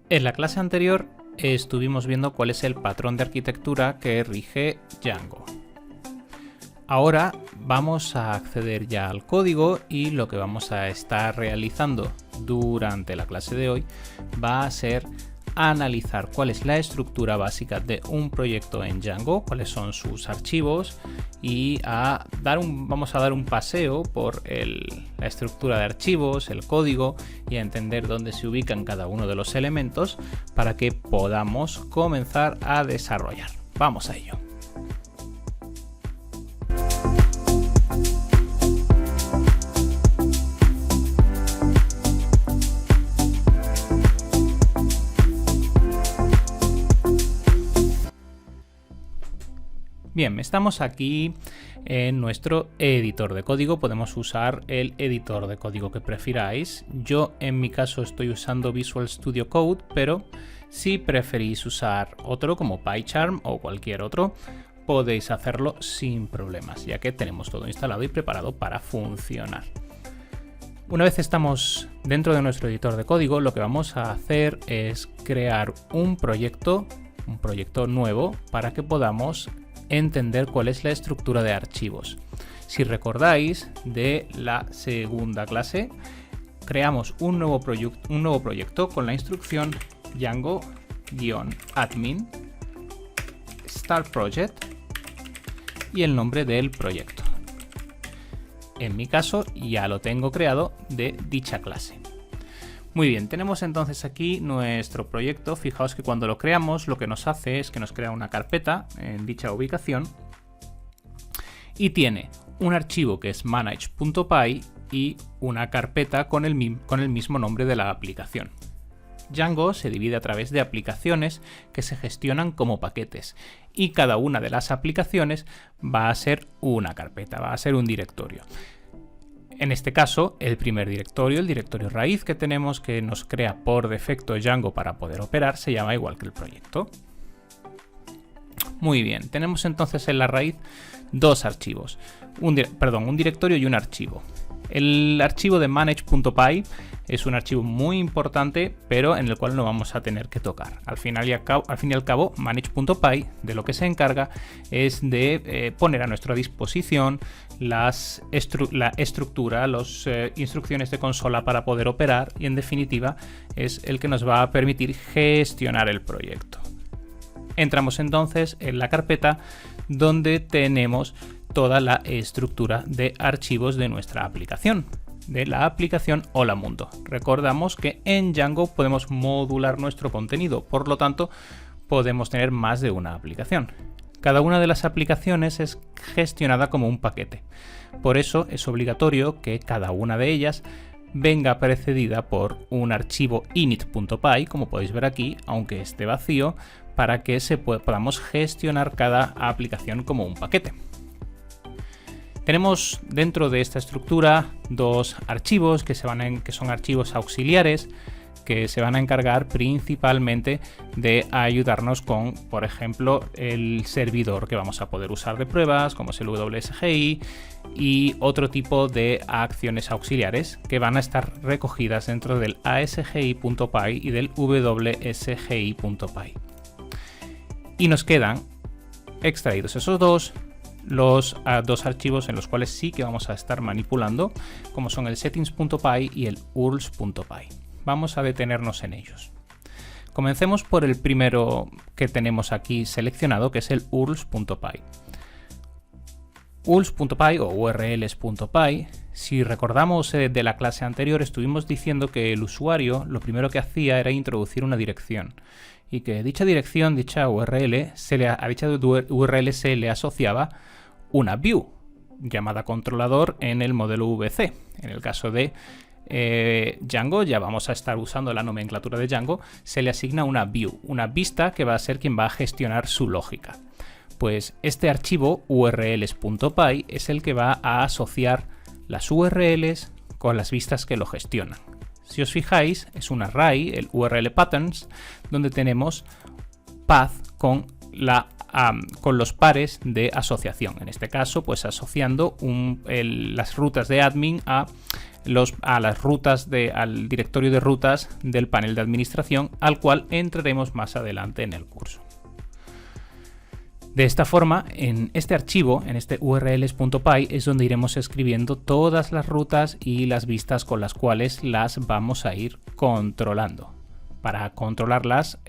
En la clase anterior estuvimos viendo cuál es el patrón de arquitectura que rige Django. Ahora vamos a acceder ya al código y lo que vamos a estar realizando durante la clase de hoy va a ser analizar cuál es la estructura básica de un proyecto en Django, cuáles son sus archivos y vamos a dar un paseo por la estructura de archivos, el código y a entender dónde se ubican cada uno de los elementos para que podamos comenzar a desarrollar. Vamos a ello. Bien, estamos aquí en nuestro editor de código. Podemos usar el editor de código que prefiráis. Yo en mi caso estoy usando Visual Studio Code, pero si preferís usar otro como PyCharm o cualquier otro, podéis hacerlo sin problemas, ya que tenemos todo instalado y preparado para funcionar. Una vez estamos dentro de nuestro editor de código, lo que vamos a hacer es crear un proyecto nuevo para que podamos entender cuál es la estructura de archivos. Si recordáis de la segunda clase, creamos un nuevo proyecto con la instrucción Django-admin start project y el nombre del proyecto. En mi caso ya lo tengo creado de dicha clase. Muy bien, tenemos entonces aquí nuestro proyecto. Fijaos que cuando lo creamos lo que nos hace es que nos crea una carpeta en dicha ubicación y tiene un archivo que es manage.py y una carpeta con el mismo nombre de la aplicación. Django se divide a través de aplicaciones que se gestionan como paquetes y cada una de las aplicaciones va a ser una carpeta, va a ser un directorio. En este caso, el primer directorio, el directorio raíz que tenemos, que nos crea por defecto Django para poder operar, se llama igual que el proyecto. Muy bien, tenemos entonces en la raíz dos archivos, un directorio y un archivo. El archivo de manage.py es un archivo muy importante, pero en el cual no vamos a tener que tocar. Al fin y al cabo, manage.py de lo que se encarga es de poner a nuestra disposición la estructura, las instrucciones de consola para poder operar y en definitiva es el que nos va a permitir gestionar el proyecto. Entramos entonces en la carpeta donde tenemos toda la estructura de archivos de nuestra aplicación, de la aplicación Hola Mundo. Recordamos que en Django podemos modular nuestro contenido, por lo tanto podemos tener más de una aplicación. Cada una de las aplicaciones es gestionada como un paquete. Por eso es obligatorio que cada una de ellas venga precedida por un archivo init.py, como podéis ver aquí, aunque esté vacío, para que podamos gestionar cada aplicación como un paquete. Tenemos dentro de esta estructura dos archivos que son archivos auxiliares que se van a encargar principalmente de ayudarnos con, por ejemplo, el servidor que vamos a poder usar de pruebas, como es el WSGI, y otro tipo de acciones auxiliares que van a estar recogidas dentro del asgi.py y del wsgi.py. Y nos quedan extraídos esos los dos archivos en los cuales sí que vamos a estar manipulando, como son el settings.py y el urls.py. Vamos a detenernos en ellos. Comencemos por el primero que tenemos aquí seleccionado, que es el urls.py. urls.py o urls.py, si recordamos de la clase anterior, estuvimos diciendo que el usuario lo primero que hacía era introducir una dirección y que dicha dirección, dicha URL, a dicha URL se le asociaba una view llamada controlador en el modelo VC. En el caso de Django, ya vamos a estar usando la nomenclatura de Django, se le asigna una view, una vista que va a ser quien va a gestionar su lógica. Pues este archivo urls.py es el que va a asociar las URLs con las vistas que lo gestionan. Si os fijáis, es un array, el URL patterns, donde tenemos path con con los pares de asociación. En este caso, pues asociando las rutas de admin a las rutas al directorio de rutas del panel de administración, al cual entraremos más adelante en el curso. De esta forma, en este archivo, en este urls.py, es donde iremos escribiendo todas las rutas y las vistas con las cuales las vamos a ir controlando. Para controlarlas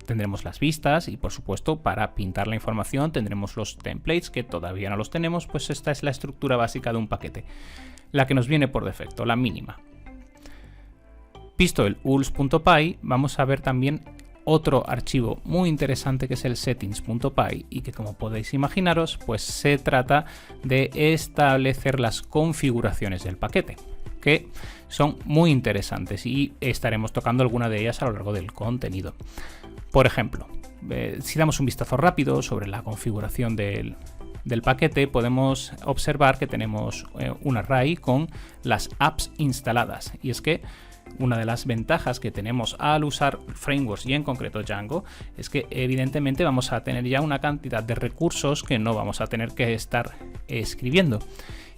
tendremos las vistas y, por supuesto, para pintar la información tendremos los templates, que todavía no los tenemos, pues esta es la estructura básica de un paquete, la que nos viene por defecto, la mínima. Visto el urls.py, vamos a ver también otro archivo muy interesante, que es el settings.py, y que, como podéis imaginaros, pues se trata de establecer las configuraciones del paquete, que son muy interesantes y estaremos tocando alguna de ellas a lo largo del contenido. Por ejemplo, si damos un vistazo rápido sobre la configuración del paquete, podemos observar que tenemos un array con las apps instaladas, y es que una de las ventajas que tenemos al usar frameworks, y en concreto Django, es que evidentemente vamos a tener ya una cantidad de recursos que no vamos a tener que estar escribiendo.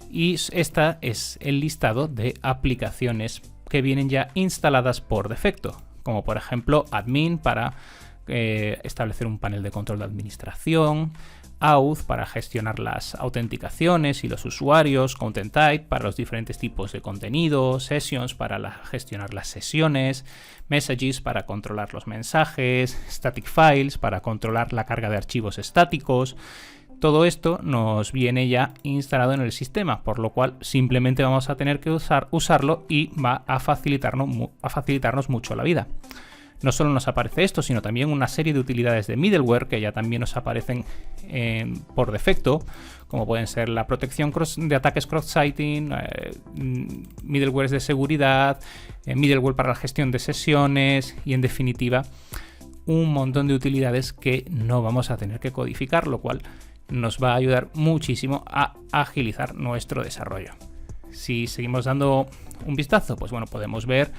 Y esta es el listado de aplicaciones que vienen ya instaladas por defecto, como por ejemplo admin para establecer un panel de control de administración, auth para gestionar las autenticaciones y los usuarios, content type para los diferentes tipos de contenido, sessions para gestionar las sesiones, messages para controlar los mensajes, static files para controlar la carga de archivos estáticos. Todo esto nos viene ya instalado en el sistema, por lo cual simplemente vamos a tener que usarlo y va a facilitarnos mucho la vida. No solo nos aparece esto, sino también una serie de utilidades de middleware que ya también nos aparecen por defecto, como pueden ser la protección de ataques cross-siting, middlewares de seguridad, middleware para la gestión de sesiones y, en definitiva, un montón de utilidades que no vamos a tener que codificar, lo cual nos va a ayudar muchísimo a agilizar nuestro desarrollo. Si seguimos dando un vistazo, pues bueno, podemos ver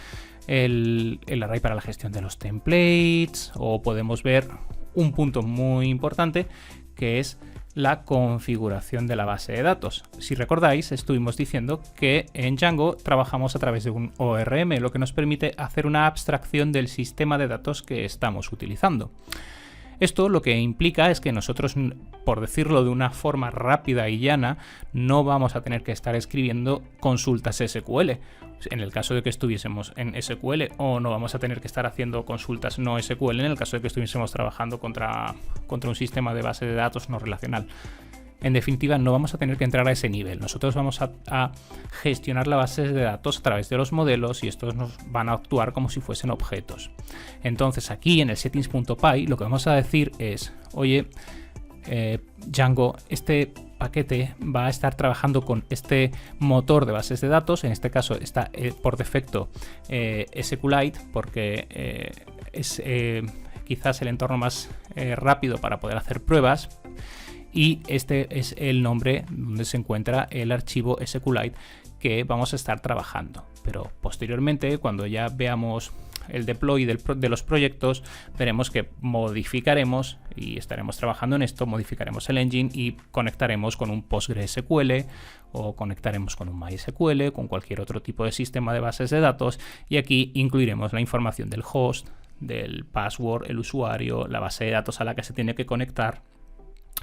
el array para la gestión de los templates, o podemos ver un punto muy importante, que es la configuración de la base de datos. Si recordáis, estuvimos diciendo que en Django trabajamos a través de un ORM, lo que nos permite hacer una abstracción del sistema de datos que estamos utilizando. Esto lo que implica es que nosotros, por decirlo de una forma rápida y llana, no vamos a tener que estar escribiendo consultas SQL. En el caso de que estuviésemos en SQL, o no vamos a tener que estar haciendo consultas no SQL en el caso de que estuviésemos trabajando contra un sistema de base de datos no relacional. En definitiva, no vamos a tener que entrar a ese nivel. Nosotros vamos a gestionar la base de datos a través de los modelos, y estos nos van a actuar como si fuesen objetos. Entonces, aquí en el settings.py lo que vamos a decir es: oye, Django, este paquete va a estar trabajando con este motor de bases de datos. En este caso está por defecto SQLite, porque es quizás el entorno más rápido para poder hacer pruebas. Y este es el nombre donde se encuentra el archivo SQLite que vamos a estar trabajando. Pero posteriormente, cuando ya veamos el deploy de los proyectos, veremos que modificaremos, y estaremos trabajando en esto, modificaremos el engine y conectaremos con un PostgreSQL, o conectaremos con un MySQL, con cualquier otro tipo de sistema de bases de datos, y aquí incluiremos la información del host, del password, el usuario, la base de datos a la que se tiene que conectar.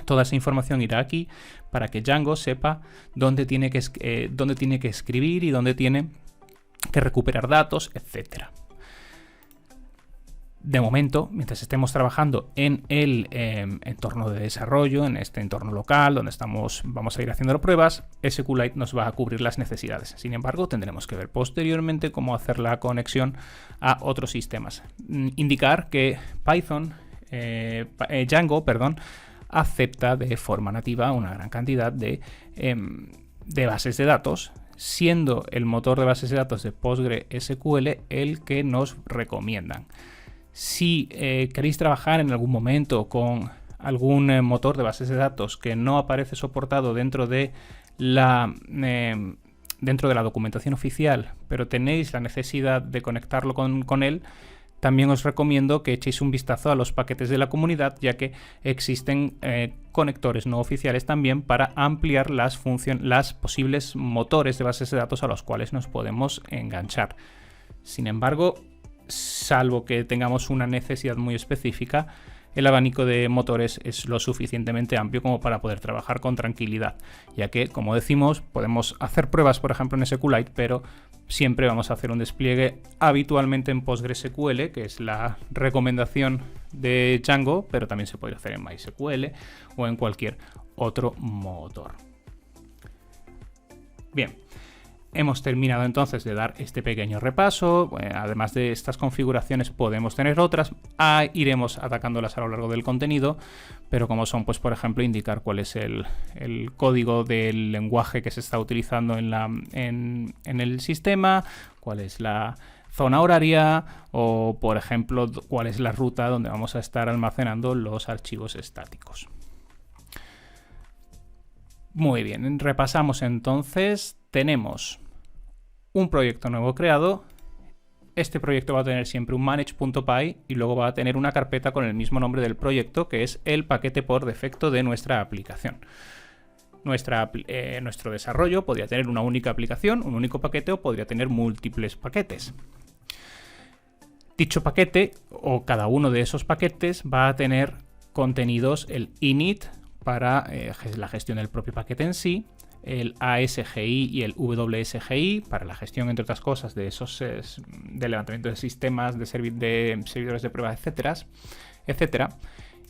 Toda esa información irá aquí para que Django sepa dónde tiene que escribir y dónde tiene que recuperar datos, etc. De momento, mientras estemos trabajando en el entorno de desarrollo, en este entorno local donde vamos a ir haciendo pruebas, SQLite nos va a cubrir las necesidades. Sin embargo, tendremos que ver posteriormente cómo hacer la conexión a otros sistemas. Indicar que Django, acepta de forma nativa una gran cantidad de bases de datos, siendo el motor de bases de datos de PostgreSQL el que nos recomiendan. Si queréis trabajar en algún momento con algún motor de bases de datos que no aparece soportado dentro de la documentación oficial, pero tenéis la necesidad de conectarlo con él, También os recomiendo que echéis un vistazo a los paquetes de la comunidad, ya que existen conectores no oficiales también para ampliar las posibles motores de bases de datos a los cuales nos podemos enganchar. Sin embargo, salvo que tengamos una necesidad muy específica, el abanico de motores es lo suficientemente amplio como para poder trabajar con tranquilidad, ya que, como decimos, podemos hacer pruebas, por ejemplo, en SQLite, pero siempre vamos a hacer un despliegue habitualmente en PostgreSQL, que es la recomendación de Django, pero también se puede hacer en MySQL o en cualquier otro motor. Bien. Hemos terminado entonces de dar este pequeño repaso. Además de estas configuraciones podemos tener otras. Iremos atacándolas a lo largo del contenido, pero como son, pues por ejemplo, indicar cuál es el código del lenguaje que se está utilizando en el sistema, cuál es la zona horaria o, por ejemplo, cuál es la ruta donde vamos a estar almacenando los archivos estáticos. Muy bien, repasamos entonces. Tenemos un proyecto nuevo creado. Este proyecto va a tener siempre un manage.py y luego va a tener una carpeta con el mismo nombre del proyecto, que es el paquete por defecto de nuestra aplicación. Nuestro desarrollo podría tener una única aplicación, un único paquete, o podría tener múltiples paquetes. Dicho paquete o cada uno de esos paquetes va a tener contenidos el init para la gestión del propio paquete en sí, el ASGI y el WSGI para la gestión, entre otras cosas, de esos de levantamiento de sistemas, de servidores de prueba, etcétera,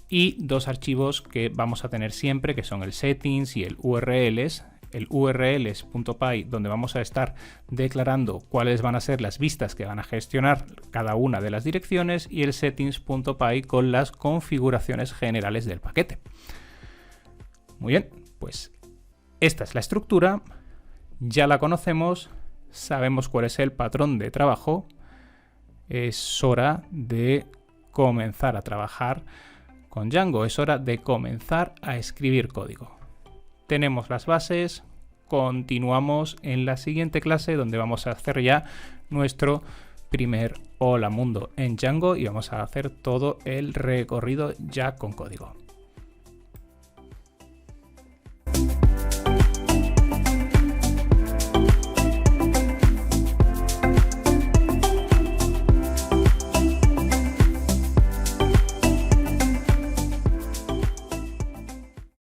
y dos archivos que vamos a tener siempre, que son el settings y el URLs. El urls.py, donde vamos a estar declarando cuáles van a ser las vistas que van a gestionar cada una de las direcciones, y el settings.py con las configuraciones generales del paquete. Muy bien, pues esta es la estructura, ya la conocemos, sabemos cuál es el patrón de trabajo. Es hora de comenzar a trabajar con Django, es hora de comenzar a escribir código. Tenemos las bases, continuamos en la siguiente clase donde vamos a hacer ya nuestro primer Hola Mundo en Django y vamos a hacer todo el recorrido ya con código.